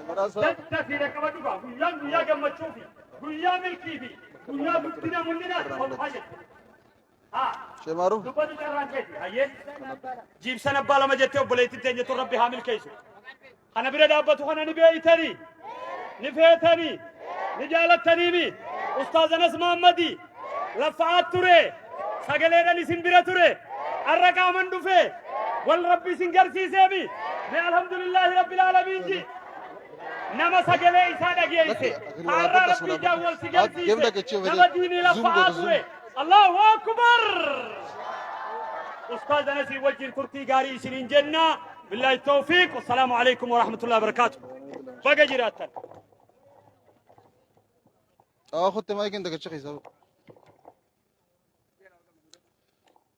جدة في ركبتها ويا جمع تشوفي ويا ملكي في ويا بنتنا مننا حاجة شمارو دبادو جران كيفي هاي جيب سنة بالا ما جت وبليت الدنيا تربي حامل كيسو أنا بريد أبتو أنا نبي تاني نفيتني نجالتني مي أستاذ أنس محمدي لفعات تري سجلنا نسمبرة تري الرقا من دفع والرب سنجر سيسمي من الحمد لله رب العالمين جي نما سجلة إنسان أجيسي هارا ربي جاول سجل سيسي نما ديني لفعات تري الله أكبر أستاذ أنس وجه الكرتي قاري سنين جنة بالله التوفيق والسلام عليكم ورحمة الله وبركاته بقى جراتنا خدت مايك انت كتشخي سوا.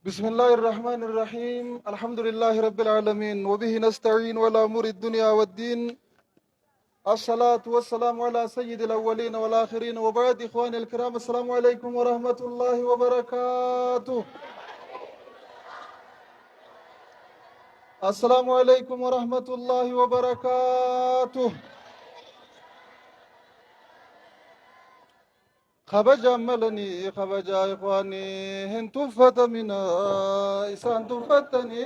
بسم الله الرحمن الرحيم الحمد لله رب العالمين وبه نستعين ولا أمور الدنيا والدين الصلاة والسلام على سيد الأولين والآخرين وبعد إخواني الكرام السلام عليكم ورحمة الله وبركاته. السلام عليكم ورحمة الله وبركاته. خبجا ملني خبجا إخواني هن تفت منا إسان تفتني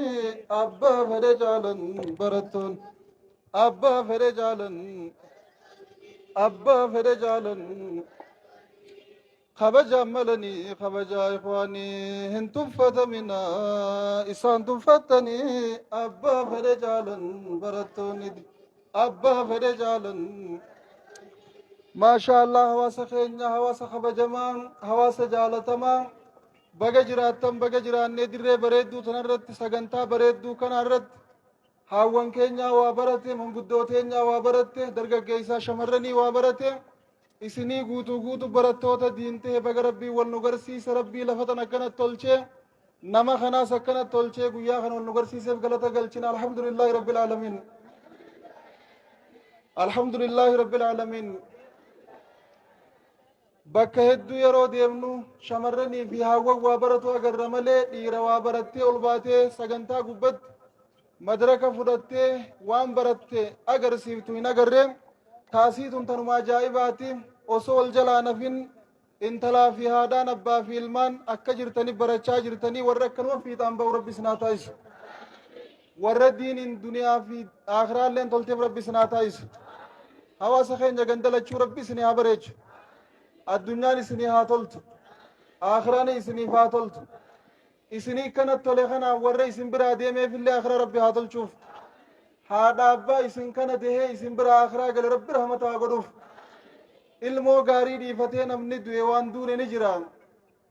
أبا فرجالا برتون أبا فرجالا خبجا ملني خبجا إخواني هن تفت منا إسان تفتني أبا فرجالا برتون أبا فرجالا ما شاء الله هواس خينيا هواس خبجمان هواس جالتما بجراتم بجران ندير بريدو تنرت سجنتا بريدو كنارت هاون كينيا وابرته من قدوتينيا وابرته درجة جيسا شمرني وابرته إسني قوتو برتوتا دينته بجربي والنجرسي سربي لفتنا كانت تولشة نما خنا سكنت تولشة قويا خنا والنجرسي سب غلطة قلتنا الحمد لله رب العالمين الحمد لله رب العالمين. bakka hedduu yeroo deemnu shamarranii fi haawwan waa baratu agarra malee dhiira waa barattee ol baatee sagantaa gubbatti madaraka fudhattee waan baratte agarsiiftu hin agarree taasiituun tanuma ajaa'ibaati osoo wal jalaa nafin intalaa fi haadhaan abbaa fi ilmaan akka jirtanii barachaa jirtanii warra akkanuma fiixaan ba'u rabbi sinaa taa'isu warra diiniin duniyaa fi aakhiraalleen tolteef rabbi sinaa taa'isu hawaasa keenya gandalachuu rabbi sinii haa bareechu الدنيا إسني هاتولت آخران إسني فاتولت إسني كانت تلخنا ورّي إسن برا ديمه في الله آخر ربي هاتول شوف هذا أبا إسن كانت هي إسن برا آخر قال ربي رحمة أقولف ilmoo gaarii dhiifatee namni du'e waan duune ni jira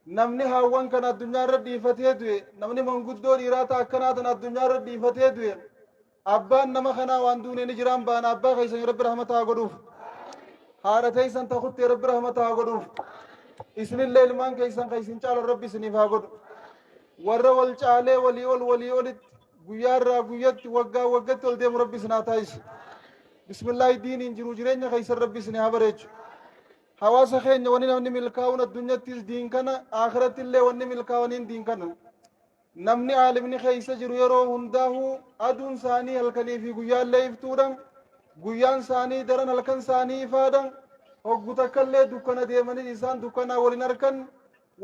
namni haawwan kan addunyaa irra dhiifatee du'e namni manguddoo dhiiraa ta'a akkanaa tan addunyaa irra dhiifatee du'e abbaan nama kanaa waan duune ni jiraan baana abbaa keessan rabbi rahmataa godhuuf haadha teessan takuttee rabbi rahmataa godhuuf isinillee ilmaan keessan keessin caala rabbi isiniif haa godhu warra wal caalee walii olitti guyyaa irraa guyyatti waggaa waggatti ol deemu rabbi isinaa taa'isu bismillaahi diiniin jiru jireenya keessan rabbi isinii haa bareechu hawaasa keenya wanni namni milkaa'uun addunyattis diin kana akhiratti illee wanni milkaa'aniin diin kana namni aalimni keessa jiru yeroo hundaa'u aduun isaanii halkanii fi guyyaallee iftuudhaan guyyaan isaanii daran halkan isaanii ifaadhaan hoggu takkallee dukkana deemanii isaan dukkanaa waliin harkan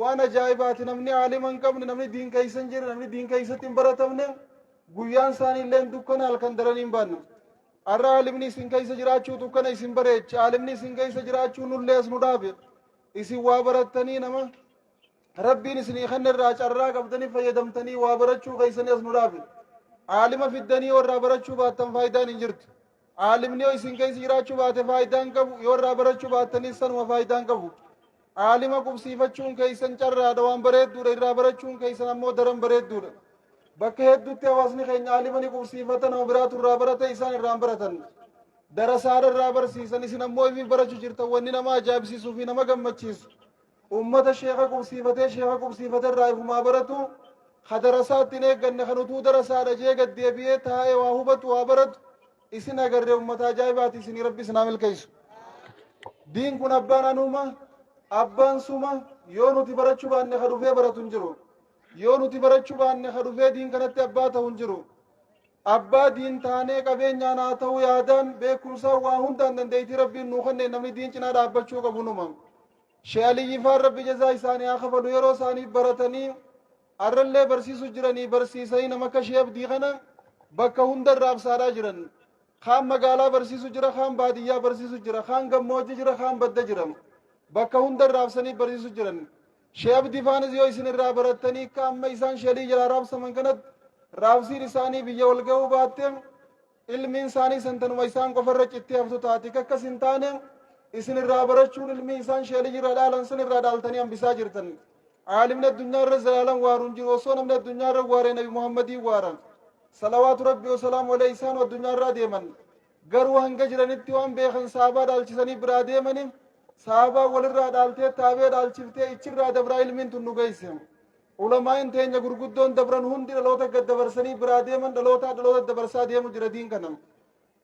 waan ajaa'ibaati namni aalima hin qabne namni diin keessa hin jirre namni diin keessatti hin baratamne guyyaan isaanii illee dukkana halkan daranii hin baanne arra aalimni isin keessa jiraachuu dukkana isin bareeche aalimni isin keessa jiraachuu nullee as nu dhaabe isin waa barattanii nama rabbiin isinii kanna irraa carraa qabdanii fayyadamtanii waa barachuu keessanii as nu dhaabe aalima fiddanii warraa barachuu baattan faayidaan hin jirtu aalimni yoo isin keessa jiraachuu baate faayidaan qabu yoo warraa barachuu baattanii sanuma faayidaan qabu aalima qubsiifachuun keessan carraadha waan bareedduudha irraa barachuun keessan ammoo daran bareedduudha bakka hedduutti hawaasni keenya aalima ni qubsiifata nama biraatu irraa barate isaan irraan baratan darasaadha irraa barsiisan isin ammoo ifii barachuu jirtan wanni nama ajaa'ibsiisuu fi nama gammachiisu ummata sheeka qubsiifate irraa ifumaa baratu ha darasaatti hin eegganne kan utuu darasaadha jee gaddeebi'ee taa'ee waa hubatu waa baratu isin agarree ummata ajaa'ibaati isinii rabbi isinaa milkeessu diin kun abbaan anuma abbaan suma yoo nuti barachuu baanne ka dhufee baratu hin jiru yoo nuti barachuu baanne ka dhufee diin kanatti abbaa ta'u hin jiru abbaa diin taanee qabeenyaan haa ta'uu yaadaan beekumsaa waa hundaan dandeeyti rabbiin nuu kenne namni diin cinaa dhaabbachuu qabu numa shee aliyyifaan rabbi jazaa isaanii haa kafalu yeroo isaanii baratanii arrallee barsiisu jiranii barsiisanii nama akka shee abdii kana bakka hunda irraa absaadhaa jiran kaan magaalaa barsiisu jira kaan baadiyyaa barsiisu jira kaan gammoojji jira kaan badda jira bakka hunda irraa absanii barsiisu jiran shee abdii faanis yoo isin irraa barattanii akka amma isaan sheelii jalaa raabsaman kanatti raabsiin isaanii biyya wal ga'uu baatte ilmiin isaanii santanuma isaan qofarra cittee haftu taati akkas hin taane isin irraa barachuun ilmi isaan sheelii irra dhaalan san irraa dhaaltanii hambisaa jirtan عالمنا الدنيا رزالا وارون جيرو صنم الدنيا رواري نبي محمد وارن صلوات ربي وسلام عليه إنسان والدنيا راديمن قروا هنجرن التوام بيخن صحابة دالشسني براديمن صحابة ولر دالته تابع دالشفته إتشر دبرائيل من تنوجيسهم علماء إنتين يقولون دبرن هندي دلوتا قد دبرسني براديمن دلوتا دبرسا ديم جردين كنم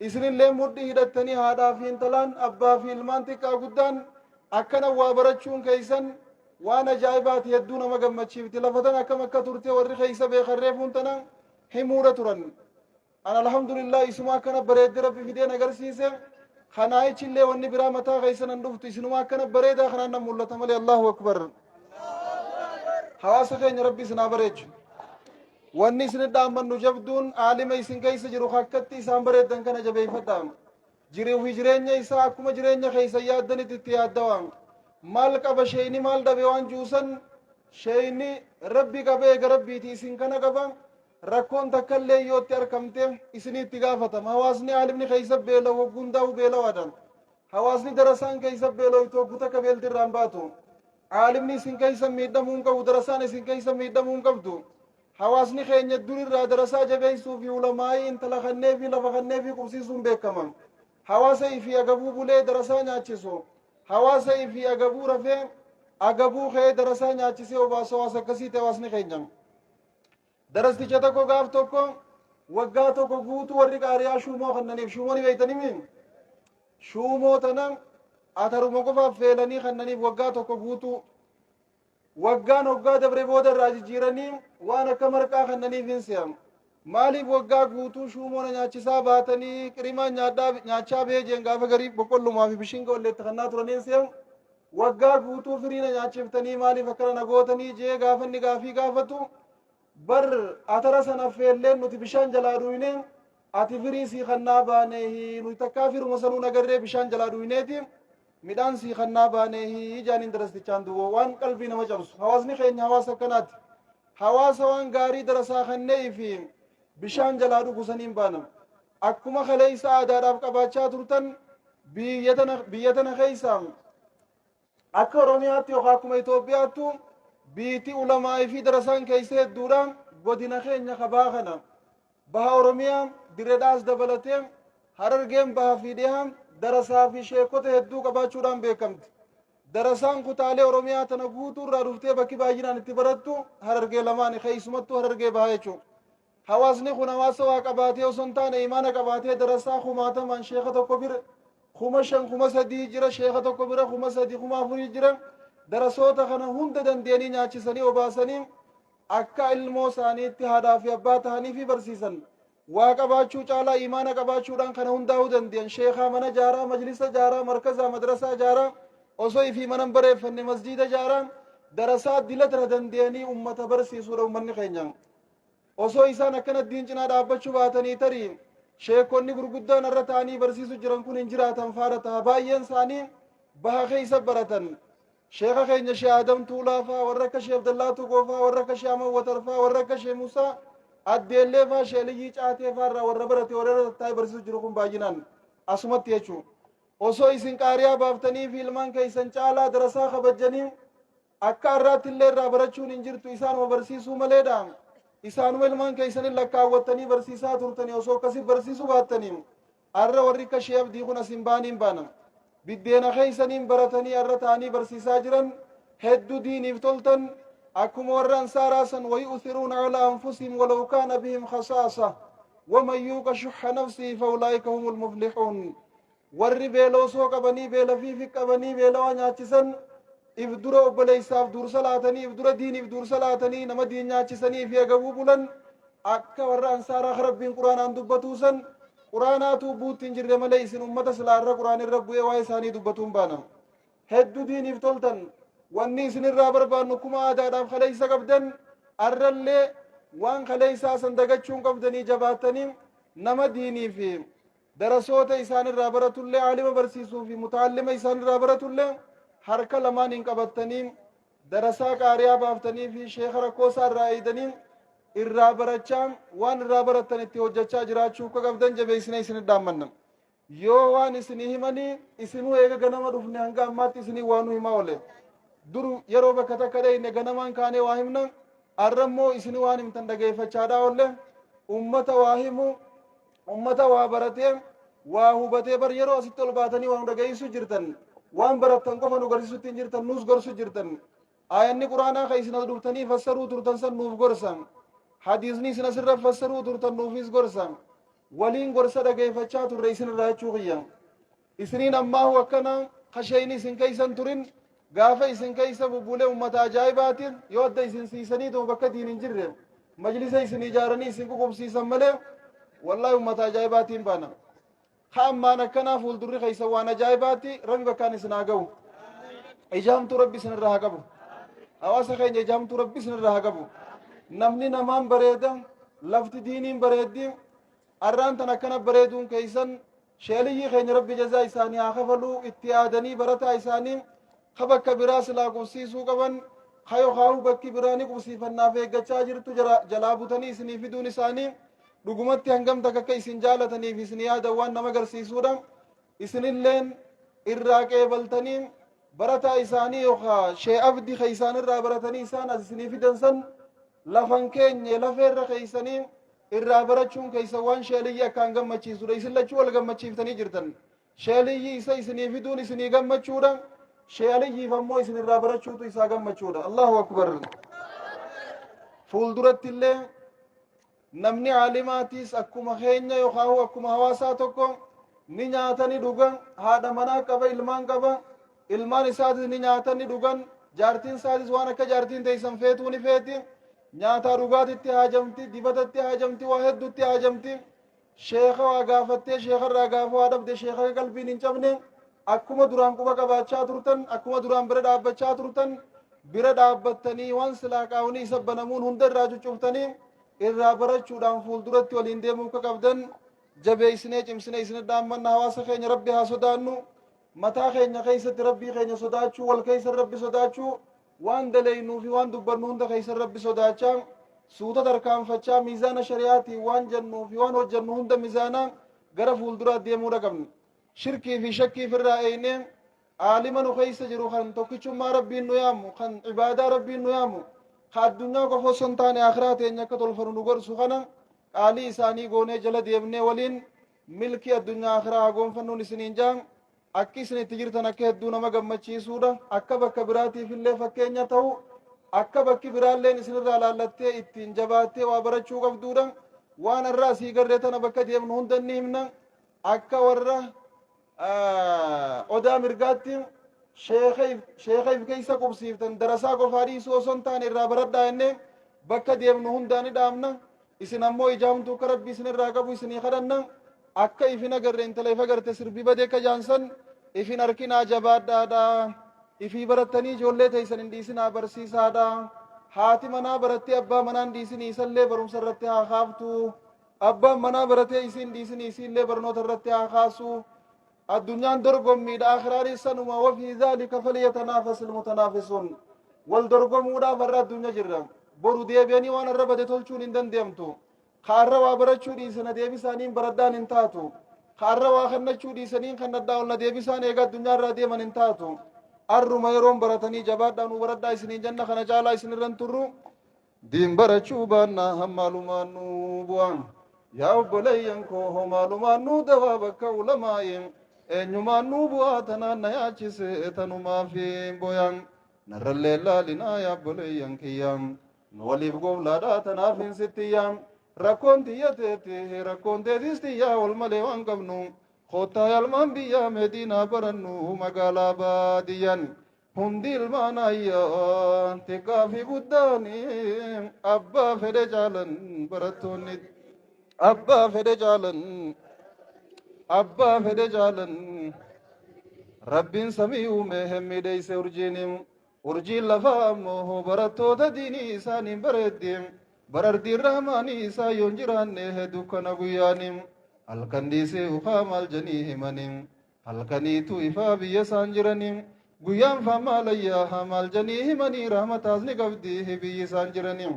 إسرين لهم مدي هدتني هذا في انتلان أبا في المنطقة قدان أكنا وابرتشون كيسن وانا جايبات يدونا مغمچيفتي لفتن اكم كترتي وري خيسه بخريفون تنا حموره ترن انا الحمد لله اسما كان بريد ربي في دين اگرسيسه خناي چله وني برا متا خيسن ندفت اسما كان بريد خنا مولت ملي الله اكبر حواسه ربي سنا بريج وني سن دامن نجبدون عالم اسن كيس جرو حقتي سام بريد دن كن جبي فدام جري وجرين يسا اكم جرين خيسه يادن تتيادوان مال قبا شيني مال دبي وان جوسن شيني ربي قبا ربي تي سين كنا قبا ركون تكلي يوتي اركمته اسني تغافتا حواسني عالمني خيسب بيلو وغنداو بيلو ادم حواسني درسان كيسب بيلو تو بوتا كبيل ترامباتو عالمني سين كيسب ميدمون كو درسان سين كيسب ميدمون كبدو حواسني خين يدور را درسا جبيسو في علماء انتلا خني في لفخني في قبسيسون بكمان حواسي في اغبو بولي درسان ياچسو حواسه في اغبو رفه اغبو خي درسا نياچسه وباسو واسكسي تواسني خينجم درستي چتكو غاف توكو وغا توكو غوتو وري قاريا شومو خنني شوموني بيتني مين شومو تنم اترو مقفا فيلني خنني وغا توكو غوتو وغا نوغا دبر بود راجي جيرني وانا كمرقا خنني فينسيام مالي وغا غوتو شومو نياچسا باتني كريما نيادا نياچا بيجن غاف غري بقولو ما في بشينغو لت خنا ترنيسيام وغا غوتو فرينا نياچفتني مالي فكر نغوتني جي غافني غافي غافتو بر اترسنا فيلن نتي بشان جلا روينه اتي فريسي خنا بانه نتكافر مسلو نغري بشان جلا روينه ميدان سي خنا بانه جانين درست چاندو وان قلبي نما جبس حواسني خين حواس كنات حواس وان غاري درسا خني في بشان جلا دو غسنين بانم اكما خليسا اداراب قباچا ترتن بيتنا خيسام اكروميات يوخاكما ايتوبياتو بيتي علماء في درسان كيسه دوران godina keenya kabaakana baha oromiyaa diredaas dabalatee harargeen baha fiidiyaan darasaa fi sheekota hedduu qabaachuudhaan beekamti darasaan kutaalee oromiyaa tana guutuu irraa dhuftee bakki baay'inaan itti barattu harargee lamaan keessumattuu harargee bahaa jechuudha hawaasni kun hawaasa waa qabaatee osoo hin taane imaana qabaatee darasaa kumaataman sheeka tokko bira kuma shan kuma sadii jira sheeka tokko bira kuma sadii kuma afurii jira darasoota kana hunda dandeenii nyaachisanii obaasanii akka ilmoo isaaniitti haadhaa fi abbaa tahanii fi barsiisan waa qabaachuu caalaa imaana qabaachuudhaan kana hundaa'uu dandeenye sheekaa mana jaaraa majlisa jaaraa markazaa madrasaa jaaraa osoo ifii manan bareeffanne masjiida jaaraa darasaa dilatra dandeenii ummata barsiisuudha ummanni keenya osoo isaan akkana diin cinaa dhaabbachuu baatanii tarii sheekonni gurguddoon irra ta'anii barsiisu jiran kun hin jiraatan faadha ta'a baay'een isaanii baha keessa baratan شيخ خينا شي آدم طولافا ورك شي عبد الله توقوفا ورك شي عمو وترفا ورك شي موسى الدلفا شي لي چاته فار وربرتي ورر تاي برسو جروكم باجنان اسمت يچو اوسو اسن قاريا بافتني فيلمان كيسن چالا درسا خبجني اكارات اللي رابرچون انجرتو اسان وبرسيسو مليدام اسان ولمان كيسن لكاوتني برسيسا ترتني اوسو كسي برسيسو باتني ار ورك شي عبد يكون سيمبانين بانم بدينا خيسنين برتني الرتاني برسيسا جرن هدو ديني فتلتن أكم ورن ساراسا ويؤثرون على أنفسهم ولو كان بهم خصاصة ومن يوق شح نفسه فأولئك هم المفلحون ورّي بيلو سوق بني بيلا فيك بني بيلا ونياتشسن إفدرو بليساف دور صلاتني إفدرو دين إفدور صلاتني نما دين نياتشسني في أقبو بلن akka warra ansaaraa rabbiin quraanaan dubbatuusan quraanaatu buutti hin jirre malee isin ummata silaarra quraan irra bu'ee waa isaanii dubbatuun baana hedduu diiniif toltan wanni isinirraa barbaannu kuma aadaadhaaf kaleeysa qabdan arrallee waan kaleeysaa san dagachuun qabdanii jabaatanii nama diinii fi darasoota isaanirraa baratullee aalima barsiisuu fi mutaallima isaanirraa baratullee harka lamaan hin qabattanii darasaa qaariyaa baaftanii fi sheekha rakkoosaa irraa eeydanii irraa barachaa waan irraa barattan itti hojjechaa jiraachuu akka qabdan jabeessine isinit dhaammanna yoo waan isinii himanii isinuu eega ganama dhufne hanga ammaatti isinii waanuu himaa oole dur yeroo bakka takka dheeyne ganamaan kaanee waa himna arrammoo isinii waan himtan dhageeffachaadhaa olle ummata waa himu ummata waa baratee waa hubatee bar yeroo asitti ol baatanii waan dhageessu jirtan waan barattan qofa nu garsiisutti hin jirtan nuus gorsu jirtan aayanni quraanaa ka isin as dhuftanii fassaruu turtan san nuuf gorsan hadiisni isin asirra fassaruu turtan nuufis gorsan waliin gorsa dhageeffachaa turre isin irraa jechuu kiyya isiniin ammaahu akkana kashayni isin keeysan turin gaafa isin keeysa bubbulee ummata ajaa'ibaatiin yoo adda isin siisaniituma bakka diin hin jirre majlisa isin ijaaranii isin ququbsiisan malee wallahi ummata ajaa'ibaatiin baana ha ammaan akkanaa fuuldurri keeysa waan ajaa'ibaati rabbi bakkaan isin haa ga'u ijaamtu rabbi isin irraa haa qabu hawaasa keenya ijaamtu rabbi isin irraa haa qabu namni namaan bareeda lafti diiniin bareeddi arraan tan akkana bareeduun keeysan sheeliyyi keenya rabbi jazaa isaanii haa kafaluu itti aadanii barataa isaanii ka bakka biraa silaa qubsiisuu qaban ka yookaan bakki biraanii qubsiifannaaf eeggachaa jirtu jalaa butanii isinii fiduun isaanii dhugumatti hangam takka akka isin jaalataniif isin yaadan waan nama agarsiisuudha isinilleen irraa qeebaltanii barataa isaanii yookaan shee abdi ka isaan irraa baratanii isaan as isinii fidan san lafan keenye lafeerra keeysanii irraa barachuun keeysa waan sheeliyyi akkaan gammachiisudha isin lachuu wal gammachiiftanii jirtan sheeliyyi isa isinii fiduun isinii gammachuudha sheeliyyiif ammoo isin irraa barachuutu isaa gammachuudha allahu akbar fuulduratti illee namni aalimaatiis akkuma keenya yookaan akkuma hawaasaa tokko ni nyaatani dhugan haadha manaa qaba ilmaan isaatis ni nyaatani dhugan jaartiin isaatis waan akka jaartiin teeysan feetuu ni feeti nyaataa dhugaatitti haajamti dibatatti haajamti waa hedduutti haajamti sheekha waa gaafattee sheekharraa gaafa waa dhabde sheekha qalbiin hin cabne akkuma duraan quba qabaachaa turtan akkuma duraan bira dhaabbachaa turtan bira dhaabbattanii waan silaa qaawanii isa banamuun hunda irraa cuccuftanii irraa barachuudhaan fuulduratti waliin deemuu akka qabdan jabeessinee cimsinee isin dhaammanna hawaasa keenya rabbi haa sodaannu mataa keenya keessatti rabbii keenya sodaachuu wal keessa rabbi sodaachuu waan daleeynuu fi waan dubbannu hunda keessa rabbi sodaachaa suuta tarkaanfachaa miizaana shari'aatiin waan jennuu fi waan hojjennu hunda miizaanaa gara fuulduraa deemuudha qabna shirkii fi shakkii firraa eeynee aalima nu keessa jiru kan tokkichummaa rabbiin nu yaamu kan ibaadaa rabbiin nu yaamu ka addunyaa qofa osoo hin taane akhiraa teenya akka tolfannu nu gorsu kana qaalii isaanii goonee jala deemnee waliin milkii addunyaa akhiraa haa goonfannuun isiniin jaan akki isin itti jirtan akka hedduu nama gammachiisuudha akka bakka biraatiif illee fakkeenya ta'u akka bakki biraalleen isinirraa laallattee ittiin jabaattee waa barachuu qabduudha waan irraa asii garree tana bakka deemnu hunda ni himna akka warra odaa mirgaatti sheekha if keeysa qubsiiftan darasaa qofaa dhiisuu osoo hin taane irraa baradhaa jennee bakka deemnu hundaa ni dhaamna isin ammoo ijaamtu akka rabbi isinirraa qabu isinii kadhanna akka ifin agarre intala if agarte sirbii badee akka jaansan ifin harkinaa jabaadhaadha ifii barattanii ijoollee teeysan hin dhiisinaa barsiisaadha haati manaa barattee abbaa manaan dhiisinii isallee barumsa irratti haa kaaftu abbaan manaa baratee isin dhiisinii isiillee barnoota irratti haa kaasu addunyaan dorgommiidha akhiraanis sanuma wafii dhaalika falyatanaafasi ilmutanaafisuun wal dorgomuudhaaf har'a addunyaa jirra boru deebi'anii waan har'a bade tolchuun hin dandeemtu kaarra waa barachuu dhiisana deebisaaniin baraddaan hin taatu kaarra waa kannachuu dhiisaniin kannaddaa ol na deebisaan eega addunyaa irraa deeman hin taatu arruma yeroon baratanii jabaadhaan nu baradhaa isiniin janna kana caalaa isinirran turru diin barachuu baannaa hammaalumaan nu bu'an yaa obboleeyyan koo homaalumaan nu dawaa bakka ulamaa'in eenyumaan nu bu'aa tanaan na yaachise tanumaaf boyan narrallee laalinaa yaa obboleeyyan kiyyaan nu waliif gooflaadhaa tanaaf hin sittiyyaa rakkoon tiyyateeti rakkoon teetis tiyyaa wal malee waan qabnu kottaa yalmaan biyyaa meediinaa barannu magaalaa baadiyyan hundi ilmaan ayyaa xiqqaa fi guddaanii abbaa fedhe jaalan barattoonni abbaa fedhe jaalan abbaa fedhe jaalan rabbiin samii uume hemmiidheeyse urjiin lafaa ammoo barattoota diinii isaaniin bareeddi barardiin rahmaanii isaa yoon jiraanne dukkana guyyaanii halkan dhiisee ukaa maal janii himanii halkaniitu ifaa biyya isaan jiranii guyyaan faamaalayyaa maal janii himanii rahmataas ni qabdi biyyi isaan jiranii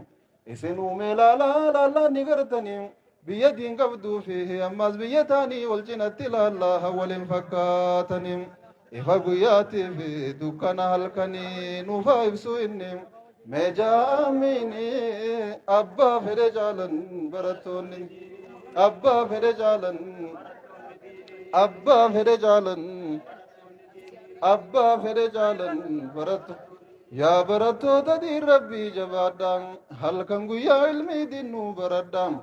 isin uumee laalaa ni gartanii biyya diin qabduu fi ammaas biyya taanii wal cinatti ilaallaa waliin fakkaatanii ifa guyyaatiif dukkana halkanii nuufaa ibsu inni meejaamiini abbaa fedhe jaalan barattoonni abbaa fedhe jaalan abbaa fedhe jaalan abbaa fedhe jaalan barattu yaa barattoota diin rabbii jabaadhaan halkan guyyaa ilmii dinnuu baradhaan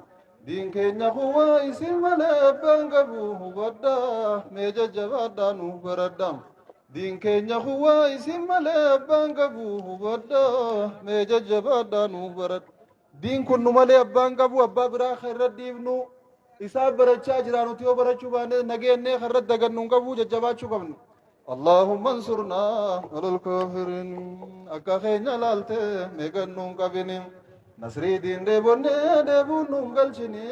diin keenya kuwaa isin malee abbaan qabu hubadhaa mee jajjabaadhaa nu baradhaa diin keenya kuwaa isin malee abbaan qabu hubadhaa mee jajjabaadhaa nu baradhaa diin kun nu malee abbaan qabu abbaa biraa irra dhiibnu isaa barachaa jira nuti yoo barachuu baanne nageennee irra dagannu qabu jajjabaachuu qabnu اللهم انصرنا على الكافرين أكاخينا لالته ميغنون قبنين نصري دين ديبون ننقلشني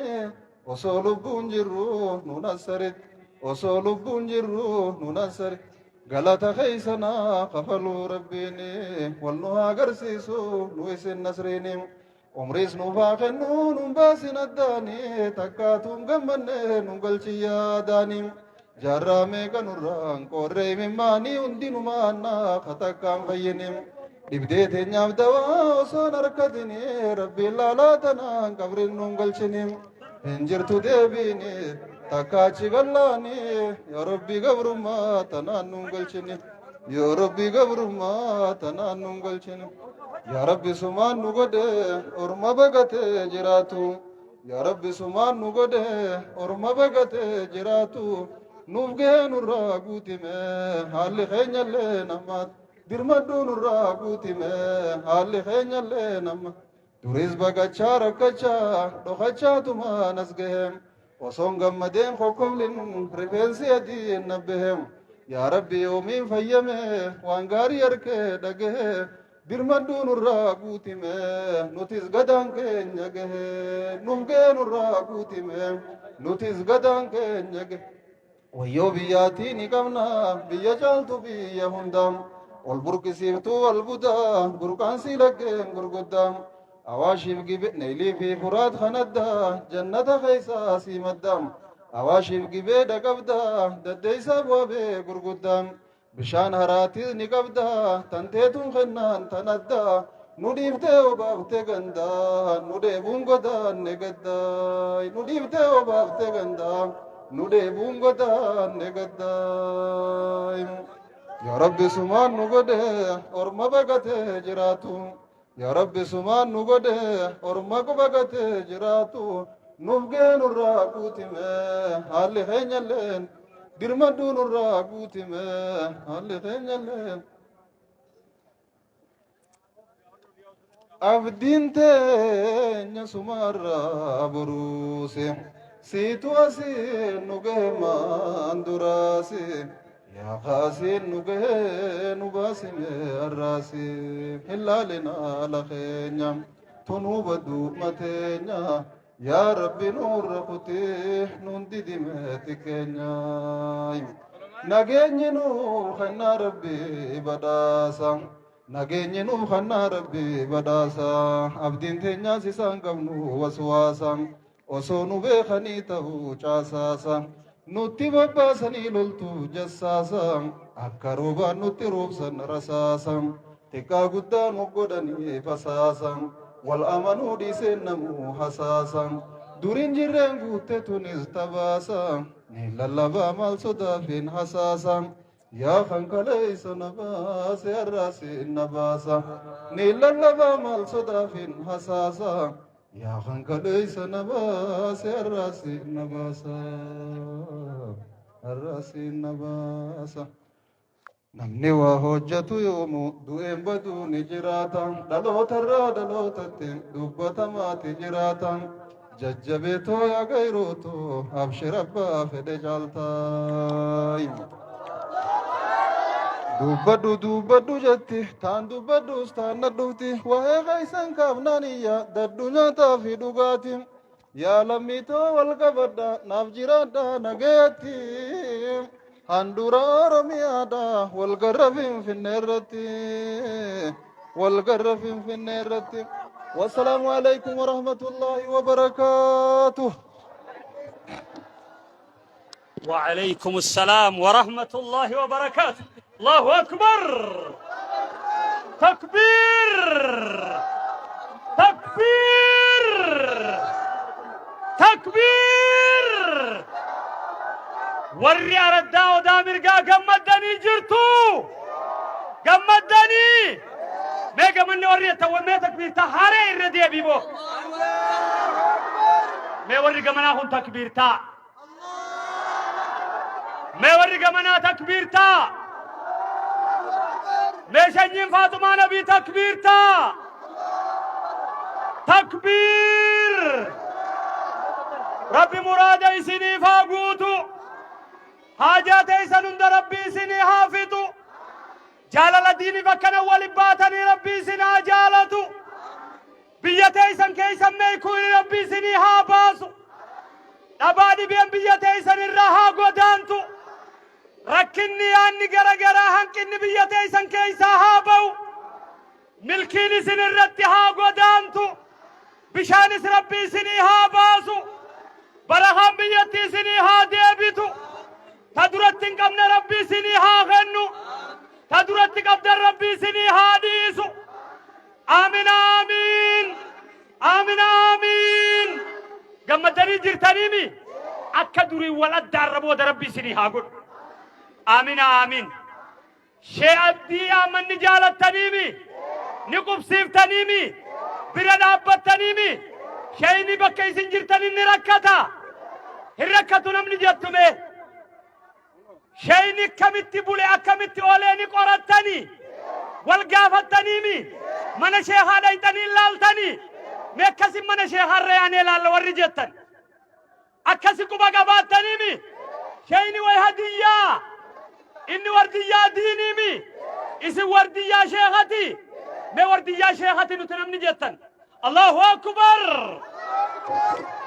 وصولو بونجرو ننصرت وصولو بونجرو ننصرت غلطة خيسنا قفلو ربيني والنها قرسيسو نويس النصريني عمريس نفاقنو ننباسنا الداني تكاتم قمني ننقلشي ياداني جرامي كنوران قرّي مماني اندينو مانا خطاكام خينيم دبديت نياب دوا وصون ركضني ربي لالاتنا قبرين نونغلشنيم انجرتو ديبيني تكاچي غلاني يا ربي قبرما تنان نونغلشني يا ربي قبرما تنان نونغلشني يا ربي سمان نغده ورما بغته جراتو يا ربي سمان نغده ورما بغته جراتو نوفجه نورا قوتي ما حال خينيا لنما درمدو نورا قوتي ما حال خينيا لنما توريز بغچا ركچا دوخچا تما نسگهم وسونغم مدين خوكم لين ريفنسي دي نبهم يا ربي يومي فيمه وانغاري يركه دگه درمدو نورا قوتي ما نوتيز گدان كنيگه نوفجه نورا قوتي ما نوتيز گدان كنيگه ويو بياتي نقمنا بيا جالتو بيا هندام والبرك سيبتو والبدا بركان سيلقين قرقدام أواشيف قبئ نيلي في فراد خندا جنة خيسا سيمدام أواشيف قبئ دقبدا دديسا بوابي قرقدام بشان هراتي نقبدا تنتيتون خنان تندا نديفتي وبابتي غندا نديبون قدان نقدا نديفتي وبابتي غندا nude bungoda negaddaim ya rabbi suman nugode orma bagate jiratu ya rabbi suman nugode orma bagate jiratu nufge nurra kutime hali henyalen dirmadu nurra kutime hali henyalen abdinte nyasumarra buruse situasi nuge mandurasi ya khasin nuge nubasi merasi hilalina la khenya tunu badu matenya ya rabbi nur khuti nundi dimetikenya nagenye nu khana rabbi badasa nagenye nu khana rabbi badasa abdin tenya sisangam nu waswasa وصونو بخني تهو چاساسا نوتي بباسني لولتو جساسا أكاروبا نوتي روبسن رساسا تكا قدان مقودني فساسا والأمنو دي سنمو حساسا دورين جرين قوتي تونيز تباسا نيلالبا مال صدافين حساسا يا خنك ليس نباس يا راسي نباسا نيلالبا مال صدافين حساسا يا خنك ليس نباس الراسي نباسا الراسي نباسا namni waa hojjetu yoomu du'een baduu ni jiraata dhalootarraa dhalootatti dubbatamaati jiraata jajjabeetoo yaa gayrootoo abshir abbaa fedhe caaltaa dubbadhu jetti taan dubbadhus taan nadhufti wahee qaysan kaafnaaniyya daddu nyaataa fi dhugaati yaa lammitoo wal qabadha naaf jiraadha nageetti handura oromiyaadha wal garra finfinnee irratti wassalaamu alaykum warahmatullaahi wabarakaatuh. وعليكم السلام ورحمة الله وبركاته. الله أكبر. تكبير تكبير تكبير. وري أرداء ودامرقا قمدني جرتو قمدني ميقا مني وري تومي تكبير تحاري الردي بيبو مي وري قمناهم تكبير تا मैं वर्री गमना तकबीर था मैं शंजीम फातिमा नबी तकबीर था तकबीर रब्बी मुराद इसीनी फागूतु हाजत ऐसनुंद रब्बी इसीनी हाफितु जालल दीनी बकन अवली बातनी रब्बी इसीनी आजालतु बियत ऐसन के ऐसन में कोई रब्बी इसीनी हाबासु अबादी भी बियत ऐसन रहा गोदांतु रखिन्नी आन्नी गरा गरा हंकिन्नी बियते संके साहाबौ मिल्कीनी सिनी रत्ती हा गोदांतु बिशानी रब्बी सिनी हा बासु बरहाम बियती सिनी हा देबितु तदुरत्तिन कमने रब्बी सिनी हा गन्नु तदुरत्ति कब्दर रब्बी सिनी हा दीसु आमीन आमीन आमीन आमीन गम्मदनी जिरतनीमी अक्का दुरी वलद दारबो रब्बी सिनी हा गुड آمين آمين شيء أبدي آمن نجالة تنيمي نقب سيف تنيمي برد أبت تنيمي شيء نبكي سنجر تنين نركتا الركتو نمني جاتمي شيء نكمت بولي أكمت أولي نقرد تني والقافة تنيمي من شيء هذا يتنين لال تني ميكسي من شيء هرياني لال ورجتن أكسي كبقبات تنيمي شيء نوي هدية إني وردية ديني مي إسي وردية شيختي ما وردية شيختي نتنمني جدا الله أكبر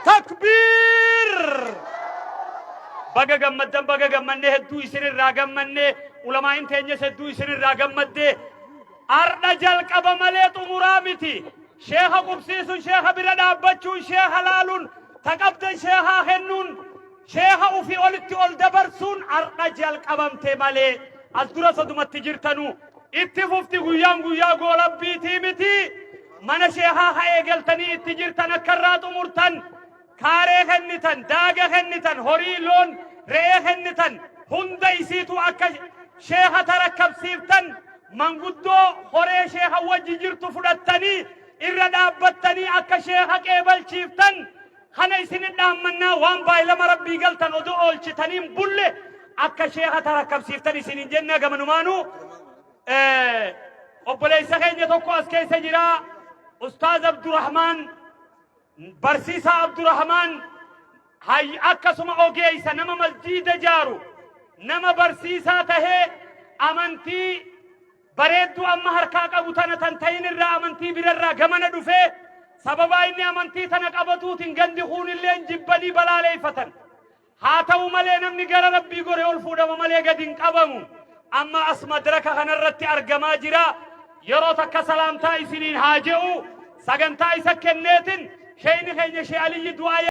تكبير بقى قمدن هدو يسير الراقم مني علماء انتيني سدو يسير الراقم مدي أرنا جلق أبا مليت مرامتي شيخ قبسيس شيخ برد أبتشو شيخ لالون تقبض شيخ خنون شيخ وفي أولتي أول دبرسون أرجال قبم تمالي أذكر صدمت تجرتنو اتفوفتي غيان غيا غولب بيتي متي من شيخا خيجل تني تجرتنا كرات مرتن كاره خنتن داغ خنتن هوري لون ري خنتن هندي سيتو أكا شيخ تركب سيفتن من قدو هوري شيخ وجي جرتو فلتني إرد أبتني أكا شيخ كيبل شيفتن خنا يسندنا منا وان بايلما ربي قلتن ودو أولش تنيم بله أكا شيخة تركب سيفتني سنين جنة قمنمانو أبولي سخين يتوكو أسكي سجرا أستاذ عبد الرحمن برسيسة عبد الرحمن هاي أكا سما أوغيسا نما مسجد جارو نما برسيسة تهي أمنتي بريدو أما هركاكا بوتانا تنتين الرا أمنتي بررا قمنا دوفي سببا إني أمنتي تنقبطوت غندي خون اللين جبني بلالي فتن هاتو ملي نمني غير ربي غوري الفودا وملي قدين قبمو أما أسمى دركا خنرتي أرقما جرا يرو تكا سلام تاي سنين هاجئو سغن تاي سكنيتن شيني خيني شي علي دعايا